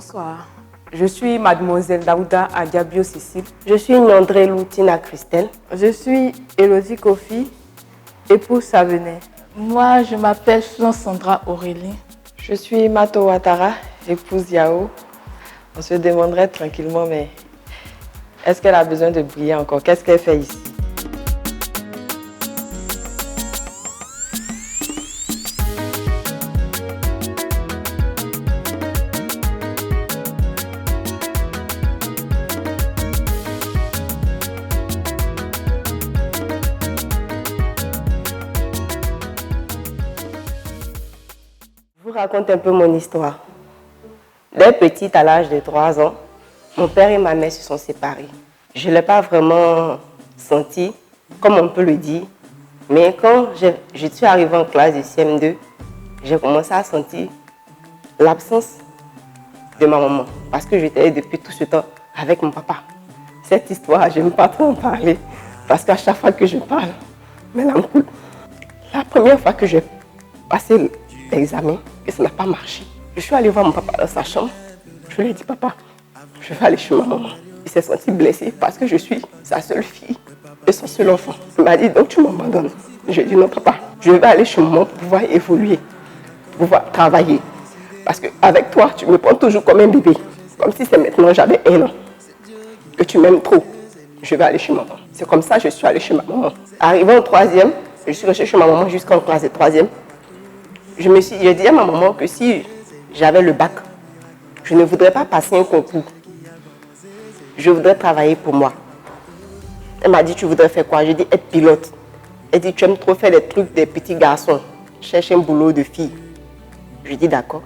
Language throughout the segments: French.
Bonsoir. Je suis mademoiselle Daouda Adiabio Cécile. Je suis Nyandré Loutina Christelle. Je suis Elodie Kofi, épouse Savenet. Moi, je m'appelle Sandra Aurélie. Je suis Mato Ouattara, épouse Yao. On se demanderait tranquillement, mais est-ce qu'elle a besoin de briller encore? Qu'est-ce qu'elle fait ici? Je vous raconte un peu mon histoire. Dès petite, à l'âge de 3 ans, mon père et ma mère se sont séparés. Je ne l'ai pas vraiment senti, comme on peut le dire, mais quand je suis arrivée en classe de CM2, j'ai commencé à sentir l'absence de ma maman, parce que j'étais depuis tout ce temps avec mon papa. Cette histoire, je n'aime pas trop en parler, parce qu'à chaque fois que je parle, mais la première fois que j'ai passé l'examen, et ça n'a pas marché. Je suis allée voir mon papa dans sa chambre. Je lui ai dit, papa, je vais aller chez ma maman. Il s'est senti blessé parce que je suis sa seule fille et son seul enfant. Il m'a dit, donc tu m'abandonnes. Je lui ai dit, non papa, je vais aller chez maman pour pouvoir évoluer, pour pouvoir travailler. Parce qu'avec toi, tu me prends toujours comme un bébé. Comme si c'est maintenant j'avais 1 an. Que tu m'aimes trop. Je vais aller chez maman. C'est comme ça que je suis allée chez ma maman. Arrivé en 3e, je suis restée chez ma maman jusqu'en classe de 3e. J'ai dit à ma maman que si j'avais le bac, je ne voudrais pas passer un concours. Je voudrais travailler pour moi. Elle m'a dit, tu voudrais faire quoi? J'ai dit, être pilote. Elle dit, tu aimes trop faire des trucs des petits garçons. Cherche un boulot de fille. Je dis, d'accord.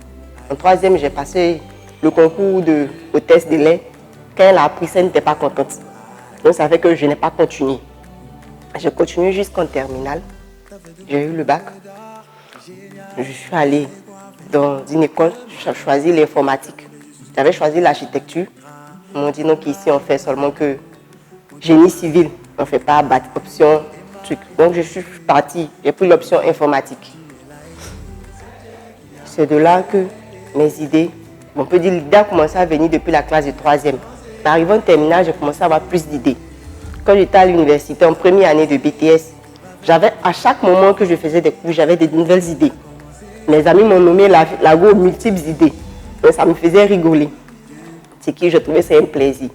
En 3e, j'ai passé le concours de hôtesse de lait. Quand elle a appris ça, elle n'était pas contente. Donc ça fait que je n'ai pas continué. J'ai continué jusqu'en terminale. J'ai eu le bac. Je suis allée dans une école, j'ai choisi l'informatique. J'avais choisi l'architecture. Ils m'ont dit non, qu'ici on fait seulement que génie civil. On ne fait pas option truc. Donc je suis partie, j'ai pris l'option informatique. C'est de là que mes idées, on peut dire l'idée a commencé à venir depuis la classe de 3e. Arrivé en terminale, j'ai commencé à avoir plus d'idées. Quand j'étais à l'université en première année de BTS, à chaque moment que je faisais des cours, j'avais de nouvelles idées. Mes amis m'ont nommé la go multiples idées. Donc ça me faisait rigoler. C'est que je trouvais ça un plaisir.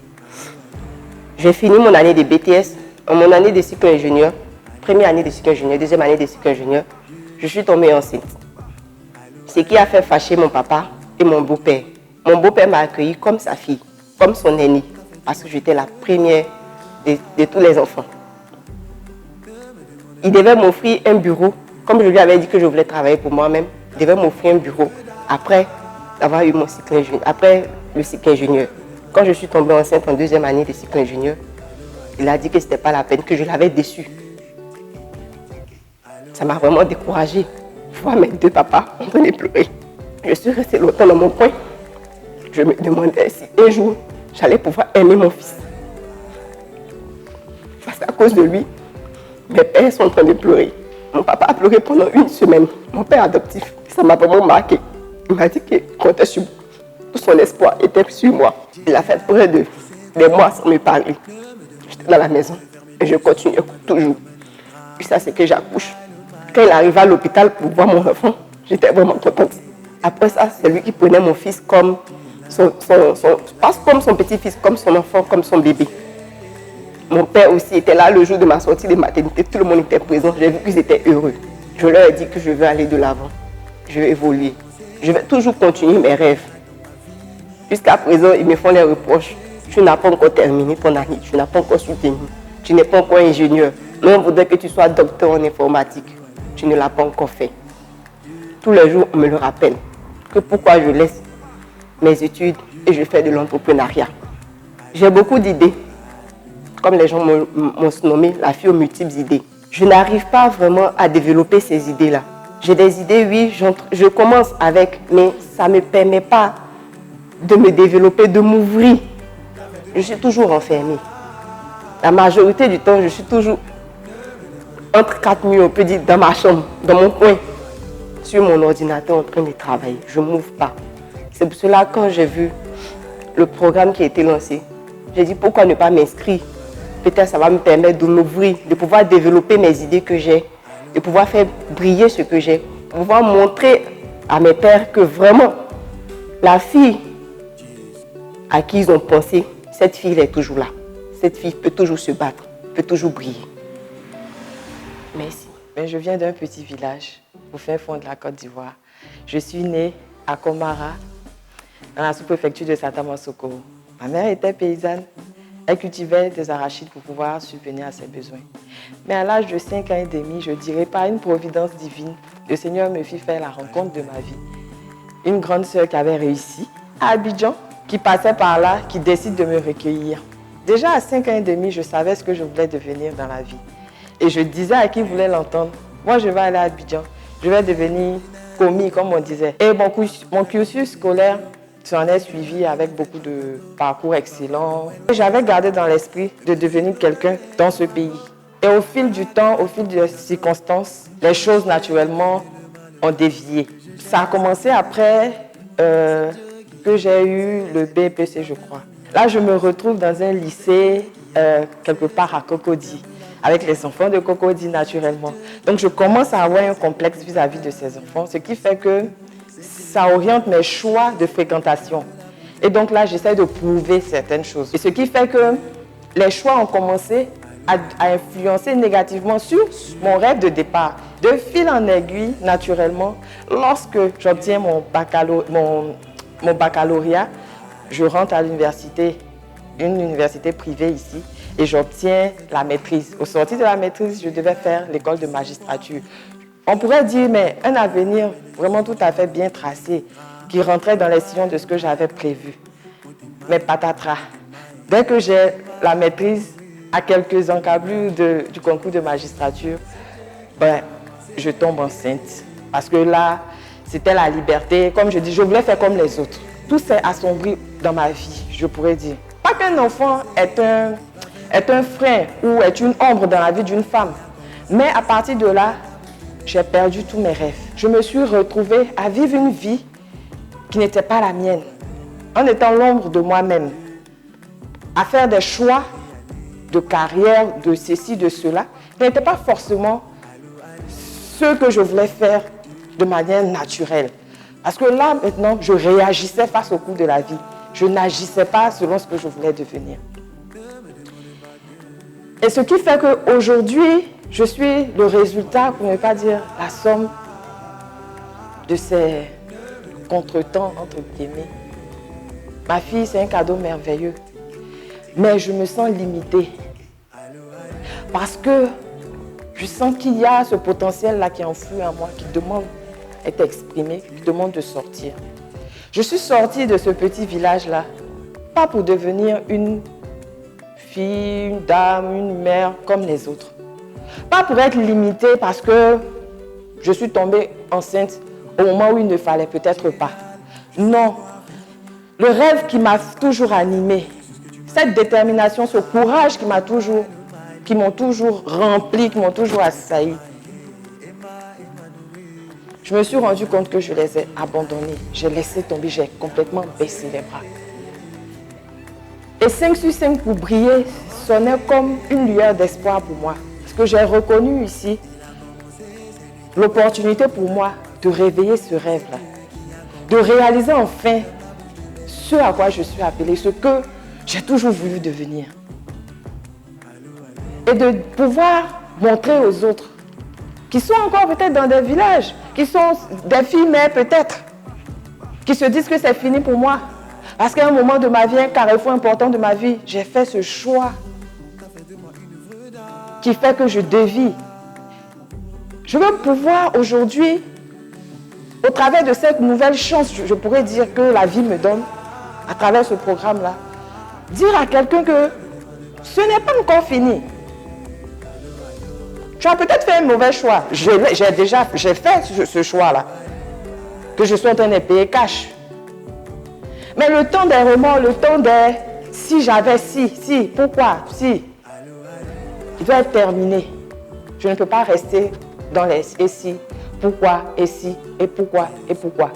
J'ai fini mon année de BTS. En mon année de cycle ingénieur, première année de cycle ingénieur, deuxième année de cycle ingénieur, je suis tombée enceinte. Ce qui a fait fâcher mon papa et mon beau-père. Mon beau-père m'a accueilli comme sa fille, comme son aînée, parce que j'étais la première de tous les enfants. Il devait m'offrir un bureau, comme je lui avais dit que je voulais travailler pour moi-même. Il devait m'offrir un bureau après avoir eu mon cycle ingénieur, après le cycle ingénieur. Quand je suis tombée enceinte en deuxième année de cycle ingénieur, il a dit que ce n'était pas la peine, que je l'avais déçu. Ça m'a vraiment découragée. Voir mes 2 papas en train de pleurer. Je suis restée longtemps dans mon coin. Je me demandais si un jour j'allais pouvoir aimer mon fils. Parce qu'à cause de lui, mes pères sont en train de pleurer. Mon papa a pleuré pendant 1 semaine. Mon père adoptif, ça m'a vraiment marqué. Il m'a dit qu'il comptait sur moi. Tout son espoir était sur moi. Il a fait près de des mois sans me parler. J'étais dans la maison et je continuais toujours. Puis ça, c'est que j'accouche. Quand il arrivait à l'hôpital pour voir mon enfant, j'étais vraiment contente. Après ça, c'est lui qui prenait mon fils comme pas comme son petit-fils, comme son enfant, comme son bébé. Mon père aussi était là le jour de ma sortie de maternité. Tout le monde était présent. J'ai vu qu'ils étaient heureux. Je leur ai dit que je veux aller de l'avant. Je veux évoluer. Je vais toujours continuer mes rêves. Jusqu'à présent, ils me font les reproches. Tu n'as pas encore terminé ton année. Tu n'as pas encore soutenu. Tu n'es pas encore ingénieur. Nous, on voudrait que tu sois docteur en informatique. Tu ne l'as pas encore fait. Tous les jours, on me le rappelle. Que pourquoi je laisse mes études et je fais de l'entrepreneuriat. J'ai beaucoup d'idées. Comme les gens m'ont nommé la fille aux multiples idées. Je n'arrive pas vraiment à développer ces idées-là. J'ai des idées, oui, je commence avec, mais ça ne me permet pas de me développer, de m'ouvrir. Je suis toujours enfermée. La majorité du temps, je suis toujours entre 4 murs, on peut dire, dans ma chambre, dans mon coin, sur mon ordinateur en train de travailler. Je ne m'ouvre pas. C'est pour cela, quand j'ai vu le programme qui a été lancé. J'ai dit pourquoi ne pas m'inscrire? Peut-être ça va me permettre de m'ouvrir, de pouvoir développer mes idées que j'ai, de pouvoir faire briller ce que j'ai, de pouvoir montrer à mes pères que vraiment, la fille à qui ils ont pensé, cette fille elle est toujours là. Cette fille peut toujours se battre, peut toujours briller. Merci. Mais je viens d'un petit village au fin fond de la Côte d'Ivoire. Je suis née à Komara, dans la sous-préfecture de Satamasoko. Ma mère était paysanne. Elle cultivait des arachides pour pouvoir subvenir à ses besoins. Mais à l'âge de 5 ans et demi, je dirais par une providence divine, le Seigneur me fit faire la rencontre de ma vie. Une grande sœur qui avait réussi à Abidjan, qui passait par là, qui décide de me recueillir. Déjà à 5 ans et demi, je savais ce que je voulais devenir dans la vie. Et je disais à qui voulait l'entendre, moi je vais aller à Abidjan, je vais devenir commis, comme on disait. Et mon cursus scolaire s'en est suivi avec beaucoup de parcours excellents. J'avais gardé dans l'esprit de devenir quelqu'un dans ce pays. Et au fil du temps, au fil des circonstances, les choses naturellement ont dévié. Ça a commencé après que j'ai eu le BPC, je crois. Là, je me retrouve dans un lycée, quelque part à Cocody, avec les enfants de Cocody naturellement. Donc, je commence à avoir un complexe vis-à-vis de ces enfants, ce qui fait que ça oriente mes choix de fréquentation. Et donc là, j'essaie de prouver certaines choses. Et ce qui fait que les choix ont commencé à influencer négativement sur mon rêve de départ. De fil en aiguille, naturellement, lorsque j'obtiens mon baccalauréat, je rentre à l'université, une université privée ici, et j'obtiens la maîtrise. Au sortir de la maîtrise, je devais faire l'école de magistrature. On pourrait dire, mais un avenir vraiment tout à fait bien tracé, qui rentrait dans les sillons de ce que j'avais prévu. Mais patatras, dès que j'ai la maîtrise, à quelques encablures du concours de magistrature, je tombe enceinte. Parce que là, c'était la liberté. Comme je dis, je voulais faire comme les autres. Tout s'est assombri dans ma vie, je pourrais dire. Pas qu'un enfant est un frein ou est une ombre dans la vie d'une femme. Mais à partir de là, j'ai perdu tous mes rêves. Je me suis retrouvée à vivre une vie qui n'était pas la mienne, en étant l'ombre de moi-même, à faire des choix de carrière, de ceci, de cela, qui n'étaient pas forcément ce que je voulais faire de manière naturelle. Parce que là, maintenant, je réagissais face au cours de la vie. Je n'agissais pas selon ce que je voulais devenir. Et ce qui fait qu'aujourd'hui, je suis le résultat, pour ne pas dire la somme de ces contretemps, entre guillemets. Ma fille, c'est un cadeau merveilleux. Mais je me sens limitée. Parce que je sens qu'il y a ce potentiel-là qui est enfoui en moi, qui demande d'être exprimé, qui demande de sortir. Je suis sortie de ce petit village-là, pas pour devenir une fille, une dame, une mère comme les autres. Pas pour être limitée parce que je suis tombée enceinte au moment où il ne fallait peut-être pas. Non. Le rêve qui m'a toujours animée, cette détermination, ce courage qui m'ont toujours rempli, qui m'ont toujours assailli. Je me suis rendu compte que je les ai abandonnés. J'ai laissé tomber, j'ai complètement baissé les bras. Et 5 sur 5 pour briller sonnait comme une lueur d'espoir pour moi. Parce que j'ai reconnu ici l'opportunité pour moi de réveiller ce rêve-là. De réaliser enfin ce à quoi je suis appelée, ce que j'ai toujours voulu devenir. Et de pouvoir montrer aux autres qui sont encore peut-être dans des villages, qui sont des filles mères peut-être, qui se disent que c'est fini pour moi. Parce qu'à un moment de ma vie, un carrefour important de ma vie, j'ai fait ce choix qui fait que je dévie. Je veux pouvoir aujourd'hui, au travers de cette nouvelle chance, je pourrais dire que la vie me donne, à travers ce programme-là, dire à quelqu'un que ce n'est pas encore fini. Tu as peut-être fait un mauvais choix. J'ai fait ce choix-là. Que je suis en train de payer cash. Mais le temps des remords, le temps des si j'avais, si, pourquoi, si, il doit être terminé. Je ne peux pas rester dans les et si, pourquoi, et si, et pourquoi, et pourquoi.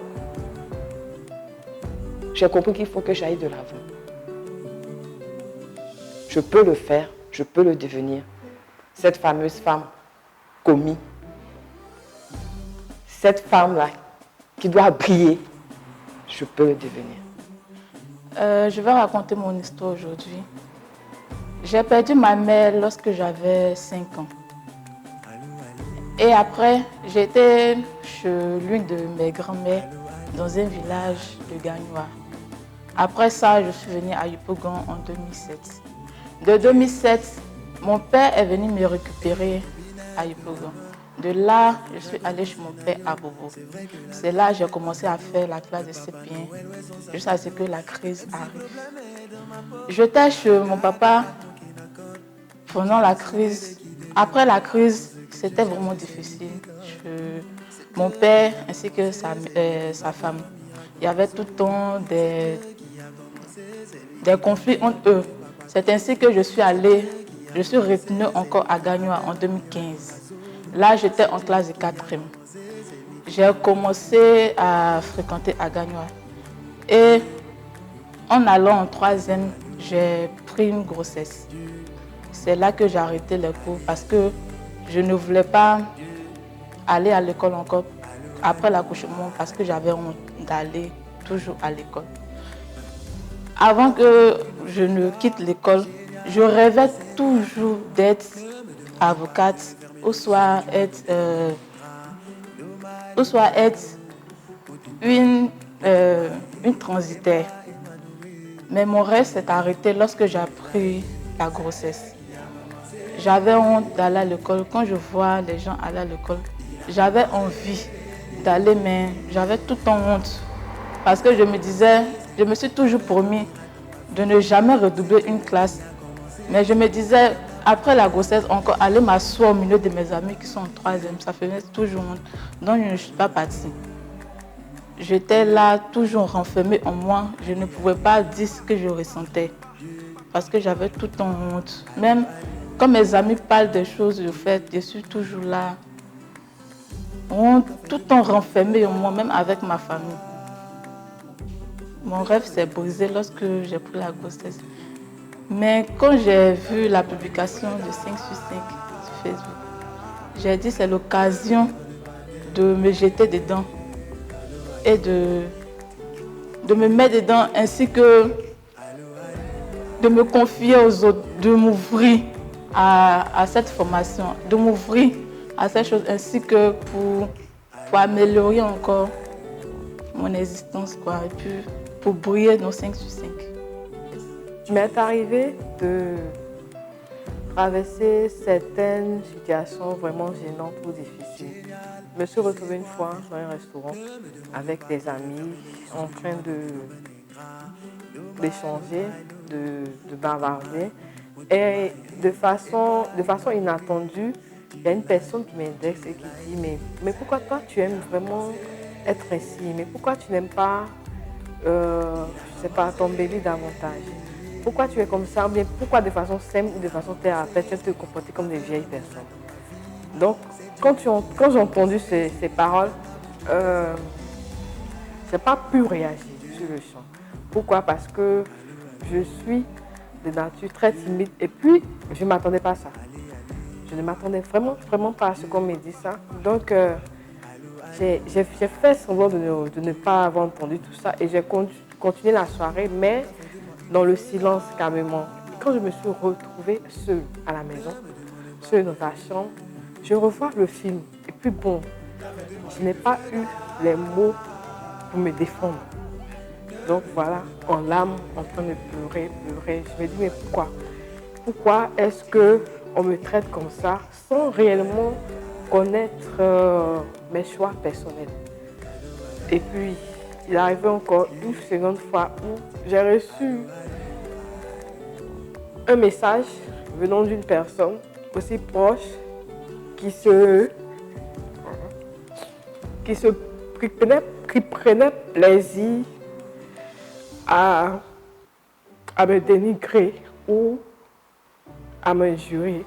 j'ai compris qu'il faut que j'aille de l'avant. Je peux le faire, je peux le devenir. Cette fameuse femme commis, cette femme-là qui doit briller, je peux le devenir. Je vais raconter mon histoire aujourd'hui. J'ai perdu ma mère lorsque j'avais 5 ans. Et après, j'étais chez l'une de mes grands-mères dans un village de Gagnoa. Après ça, je suis venue à Yopougon en 2007. De 2007, mon père est venu me récupérer à Yopougon. De là, je suis allée chez mon père à Bobo. C'est là que j'ai commencé à faire la classe de CP1, jusqu'à ce que la crise arrive. J'étais chez mon papa pendant la crise. Après la crise, c'était vraiment difficile. Mon père ainsi que sa femme, il y avait tout le temps des conflits entre eux. C'est ainsi que je suis retenue encore à Gagnoa en 2015. Là, j'étais en classe de 4e. J'ai commencé à fréquenter à Gagnoa. Et en allant en 3e, j'ai pris une grossesse. C'est là que j'ai arrêté les cours parce que je ne voulais pas aller à l'école encore après l'accouchement parce que j'avais honte d'aller toujours à l'école. Avant que je ne quitte l'école, je rêvais toujours d'être avocate ou soit être une transitaire. Mais mon rêve s'est arrêté lorsque j'ai appris la grossesse. J'avais honte d'aller à l'école. Quand je vois les gens aller à l'école, j'avais envie d'aller, mais j'avais tout le temps honte. Parce que je me suis toujours promis de ne jamais redoubler une classe. Mais je me disais, après la grossesse, encore aller m'asseoir au milieu de mes amis qui sont en 3e, ça faisait toujours honte. Donc je ne suis pas partie. J'étais là, toujours renfermée en moi. Je ne pouvais pas dire ce que je ressentais. Parce que j'avais tout le temps honte. Même quand mes amis parlent des choses de fait, je suis toujours là. Honte, tout le temps renfermée en moi, même avec ma famille. Mon rêve s'est brisé lorsque j'ai pris la grossesse. Mais quand j'ai vu la publication de 5 sur 5 sur Facebook, j'ai dit c'est l'occasion de me jeter dedans et de me mettre dedans ainsi que de me confier aux autres, de m'ouvrir à cette formation, de m'ouvrir à cette chose ainsi que pour améliorer encore mon existence quoi, et puis pour briller dans 5 sur 5. Il m'est arrivé de traverser certaines situations vraiment gênantes ou difficiles. Je me suis retrouvée une fois dans un restaurant avec des amis en train d'échanger, de bavarder. Et de façon inattendue, il y a une personne qui m'indexe et qui dit mais pourquoi toi tu aimes vraiment être ainsi? Mais pourquoi tu n'aimes pas, je sais pas, t'embellir davantage? Pourquoi tu es comme ça? Mais pourquoi de façon simple ou de façon terre à terre, tu te comporter comme des vieilles personnes? Donc, quand j'ai entendu ces paroles, je n'ai pas pu réagir sur le champ. Pourquoi? Parce que je suis de nature très timide et puis je ne m'attendais pas à ça. Je ne m'attendais vraiment pas à ce qu'on me dise ça. Donc, j'ai fait semblant de ne pas avoir entendu tout ça et j'ai continué la soirée, mais dans le silence calmement. Et quand je me suis retrouvée seule à la maison, seule dans la chambre, je revois le film. Et puis bon, je n'ai pas eu les mots pour me défendre. Donc voilà, en larmes, en train de pleurer. Je me dis, mais pourquoi? Pourquoi est-ce qu'on me traite comme ça sans réellement connaître mes choix personnels? Et puis, il est arrivé encore une seconde fois où j'ai reçu un message venant d'une personne aussi proche qui prenait plaisir à me dénigrer ou à m'injurier.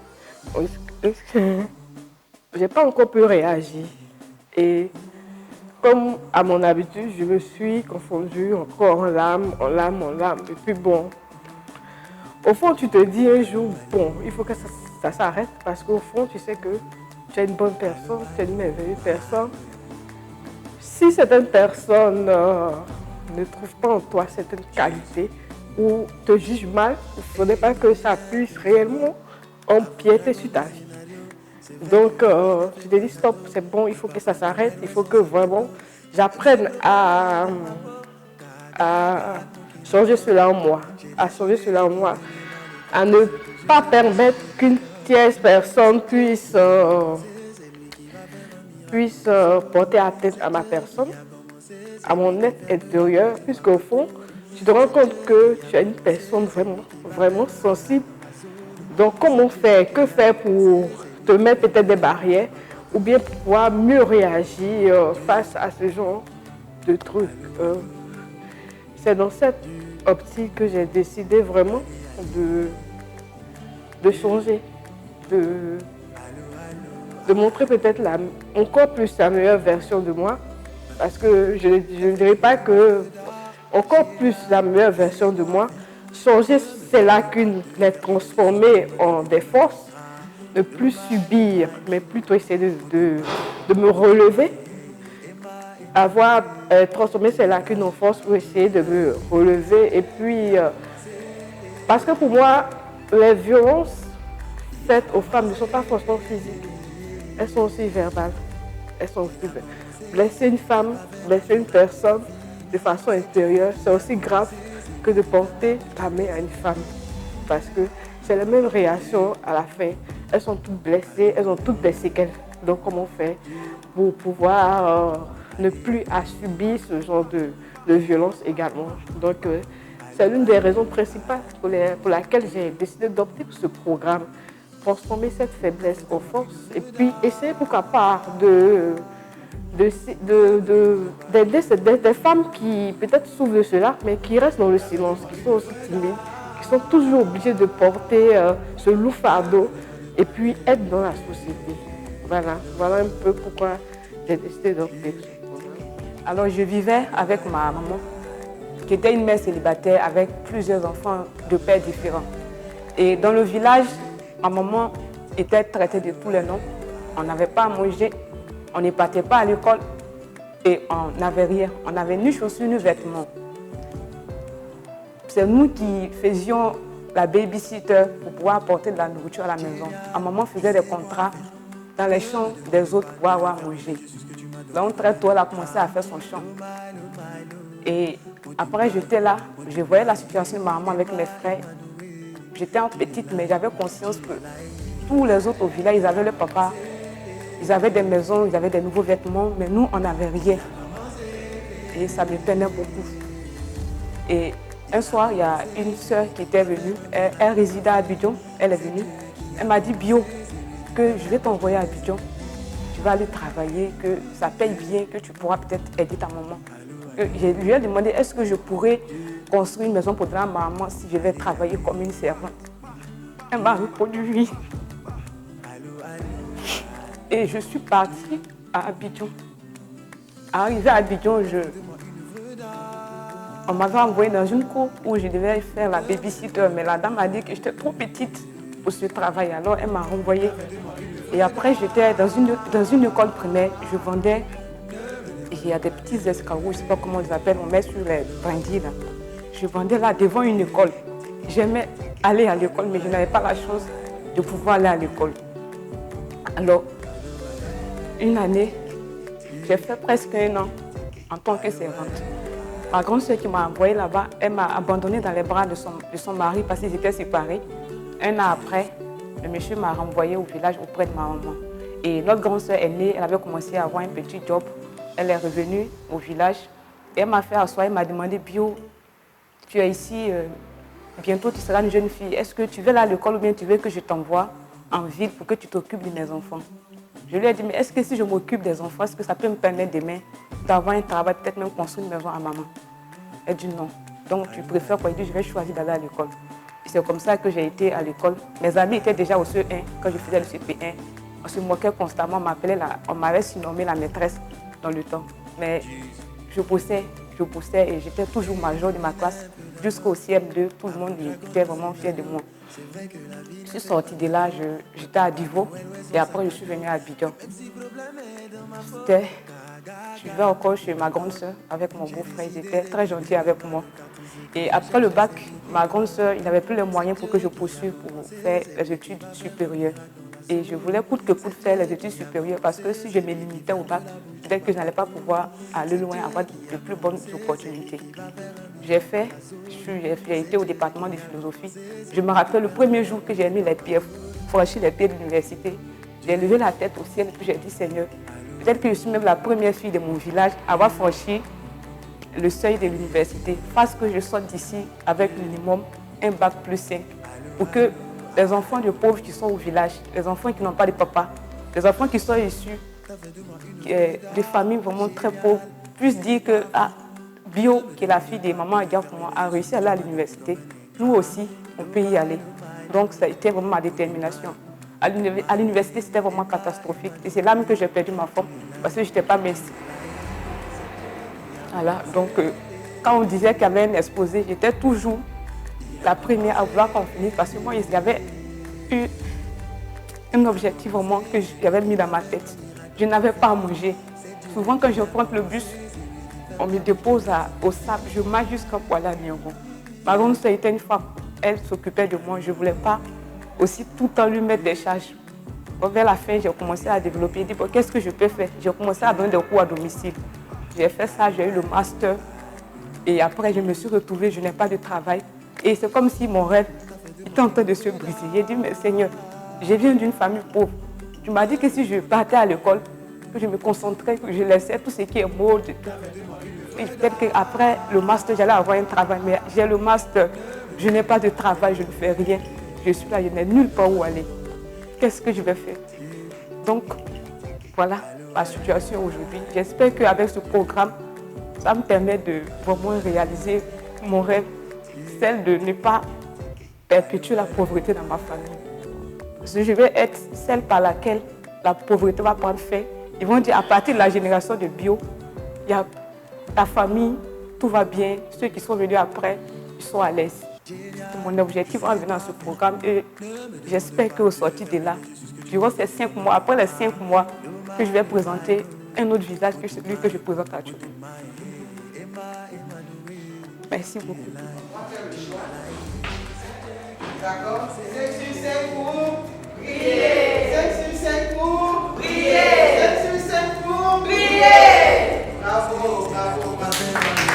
J'ai pas encore pu réagir et comme à mon habitude, je me suis confondue encore en larmes. Et puis bon, au fond, tu te dis un jour, bon, il faut que ça s'arrête parce qu'au fond, tu sais que tu es une bonne personne, tu es une merveilleuse personne. Si certaines personnes ne trouvent pas en toi certaines qualités ou te jugent mal, il ne faudrait pas que ça puisse réellement empiéter sur ta vie. Donc, je te dis stop, c'est bon, il faut que ça s'arrête, il faut que vraiment j'apprenne à changer cela en moi, à ne pas permettre qu'une tierce personne puisse porter atteinte à ma personne, à mon être intérieur, puisqu'au fond, tu te rends compte que tu es une personne vraiment sensible. Donc, comment faire? Que faire pour te mettre peut-être des barrières ou bien pour pouvoir mieux réagir face à ce genre de trucs? C'est dans cette optique que j'ai décidé vraiment de changer, de montrer peut-être encore plus la meilleure version de moi. Parce que je ne dirais pas que encore plus la meilleure version de moi, changer ces lacunes, les transformer en des forces, ne plus subir, mais plutôt essayer de me relever, transformer ces lacunes en force pour essayer de me relever. Et puis, parce que pour moi, les violences faites aux femmes ne sont pas forcément physiques, elles sont aussi verbales, elles sont aussi verbales. Blesser une femme, blesser une personne de façon intérieure, c'est aussi grave que de porter la main à une femme. Parce que c'est la même réaction à la fin. Elles sont toutes blessées, elles ont toutes des séquelles. Donc comment faire pour pouvoir ne plus subir ce genre de violence également. Donc c'est l'une des raisons principales pour laquelle j'ai décidé d'opter pour ce programme. Transformer cette faiblesse en force et puis essayer pourquoi pas d'aider des femmes qui peut-être souffrent de cela, mais qui restent dans le silence, qui sont aussi timides, qui sont toujours obligées de porter ce lourd fardeau et puis être dans la société. Voilà un peu pourquoi j'ai décidé d'opter. Alors, je vivais avec ma maman, qui était une mère célibataire avec plusieurs enfants de pères différents. Et dans le village, ma maman était traitée de tous les noms. On n'avait pas à manger. On ne partait pas à l'école et on n'avait rien. On n'avait ni chaussures ni vêtements. C'est nous qui faisions la babysitter pour pouvoir apporter de la nourriture à la maison. Ma maman faisait des contrats dans les champs des autres pour avoir mangé. Donc très tôt, elle a commencé à faire son champ. Et après, j'étais là, je voyais la situation de ma maman avec mes frères. J'étais en petite, mais j'avais conscience que tous les autres au village, ils avaient leur papa. Ils avaient des maisons, ils avaient des nouveaux vêtements, mais nous, on n'avait rien. Et ça me peinait beaucoup. Et un soir, il y a une soeur qui était venue, elle résidait à Abidjan, elle est venue. Elle m'a dit, Bio, que je vais t'envoyer à Abidjan, tu vas aller travailler, que ça paye bien, que tu pourras peut-être aider ta maman. Je lui ai demandé, est-ce que je pourrais construire une maison pour donner à ma maman si je vais travailler comme une servante? Elle m'a répondu oui. Et je suis partie à Abidjan. Arrivée à Abidjan, on m'avait envoyée dans une cour où je devais faire la babysitter, mais la dame a dit que j'étais trop petite pour ce travail. Alors elle m'a renvoyée. Et après, j'étais dans une école primaire. Je vendais, il y a des petits escargots, je ne sais pas comment on les appelle, on met sur les brindilles là. Je vendais là devant une école. J'aimais aller à l'école, mais je n'avais pas la chance de pouvoir aller à l'école. Alors, une année, j'ai fait presque 1 an en tant que servante. Ma grande soeur qui m'a envoyée là-bas, elle m'a abandonnée dans les bras de son mari parce qu'ils étaient séparés. 1 an après, le monsieur m'a renvoyée au village auprès de ma maman. Et notre grande soeur est née, elle avait commencé à avoir un petit job. Elle est revenue au village et elle m'a fait asseoir, elle m'a demandé, Bio, tu es ici, bientôt tu seras une jeune fille. Est-ce que tu veux aller à l'école ou bien tu veux que je t'envoie en ville pour que tu t'occupes de mes enfants? Je lui ai dit, mais est-ce que si je m'occupe des enfants, est-ce que ça peut me permettre demain d'avoir un travail, peut-être même construire une maison à maman? Elle dit non. Donc tu préfères quoi? Il dit, je vais choisir d'aller à l'école. C'est comme ça que j'ai été à l'école. Mes amis étaient déjà au CE1 quand je faisais le CP1. On se moquait constamment, on m'avait surnommé la maîtresse dans le temps. Mais je bossais et j'étais toujours major de ma classe. Jusqu'au CM2, tout le monde était vraiment fier de moi. Je suis sortie de là, j'étais à Divo et après je suis venue à Abidjan. Je vivais encore chez ma grande soeur avec mon beau-frère, ils étaient très gentils avec moi. Et après le bac, ma grande soeur, il n'avait plus les moyens pour que je poursuive pour faire les études supérieures. Et je voulais coûte que coûte faire les études supérieures parce que si je me limitais au bac, peut-être que je n'allais pas pouvoir aller loin, avoir de plus bonnes opportunités. J'ai été au département de philosophie. Je me rappelle le premier jour que j'ai mis les pieds, franchi les pieds de l'université. J'ai levé la tête au ciel et puis j'ai dit, Seigneur, peut-être que je suis même la première fille de mon village à avoir franchi le seuil de l'université. Parce que je sorte d'ici avec minimum un bac plus 5 pour que les enfants de pauvres qui sont au village, les enfants qui n'ont pas de papa, les enfants qui sont issus de familles vraiment très pauvres, puissent dire que Bio, qui est la fille de maman Adiakouma, a réussi à aller à l'université. Nous aussi, on peut y aller. Donc, ça a été vraiment ma détermination. À l'université, c'était vraiment catastrophique. Et c'est là même que j'ai perdu ma forme parce que je n'étais pas mince. Voilà, donc, quand on disait qu'il y avait un exposé, j'étais toujours la première à vouloir qu'on finisse parce que moi, il y avait eu un objectif vraiment que j'avais mis dans ma tête. Je n'avais pas à manger. Souvent, quand je prends le bus, on me dépose au sable, je marche jusqu'à Poila Nyongo. Ma grande soeur était une femme, elle s'occupait de moi, je ne voulais pas aussi tout le temps lui mettre des charges. Vers la fin, j'ai commencé à développer, j'ai dit, qu'est-ce que je peux faire? J'ai commencé à donner des cours à domicile. J'ai fait ça, j'ai eu le master. Et après, je me suis retrouvée, je n'ai pas de travail. Et c'est comme si mon rêve était en train de se briser. J'ai dit, mais Seigneur, je viens d'une famille pauvre. Tu m'as dit que si je partais à l'école, que je me concentrais, que je laissais tout ce qui est mode et tout. Et peut-être qu'après le master, j'allais avoir un travail. Mais j'ai le master, je n'ai pas de travail, je ne fais rien. Je suis là, je n'ai nulle part où aller. Qu'est-ce que je vais faire? Donc, voilà ma situation aujourd'hui. J'espère qu'avec ce programme, ça me permet de vraiment réaliser mon rêve, celle de ne pas perpétuer la pauvreté dans ma famille. Parce que je vais être celle par laquelle la pauvreté va prendre fin. Ils vont dire à partir de la génération de Bio, il y a ta famille, tout va bien. Ceux qui sont venus après, ils sont à l'aise. C'est mon objectif en venant à ce programme et j'espère qu'au sortir de là, durant ces 5 mois, après les 5 mois, que je vais présenter un autre visage que celui que je présente actuellement. Merci beaucoup. D'accord? 5 sur 5 pour prier. 5 sur 5 pour prier. 5 sur 5 pour prier. Bravo, bravo, bravo.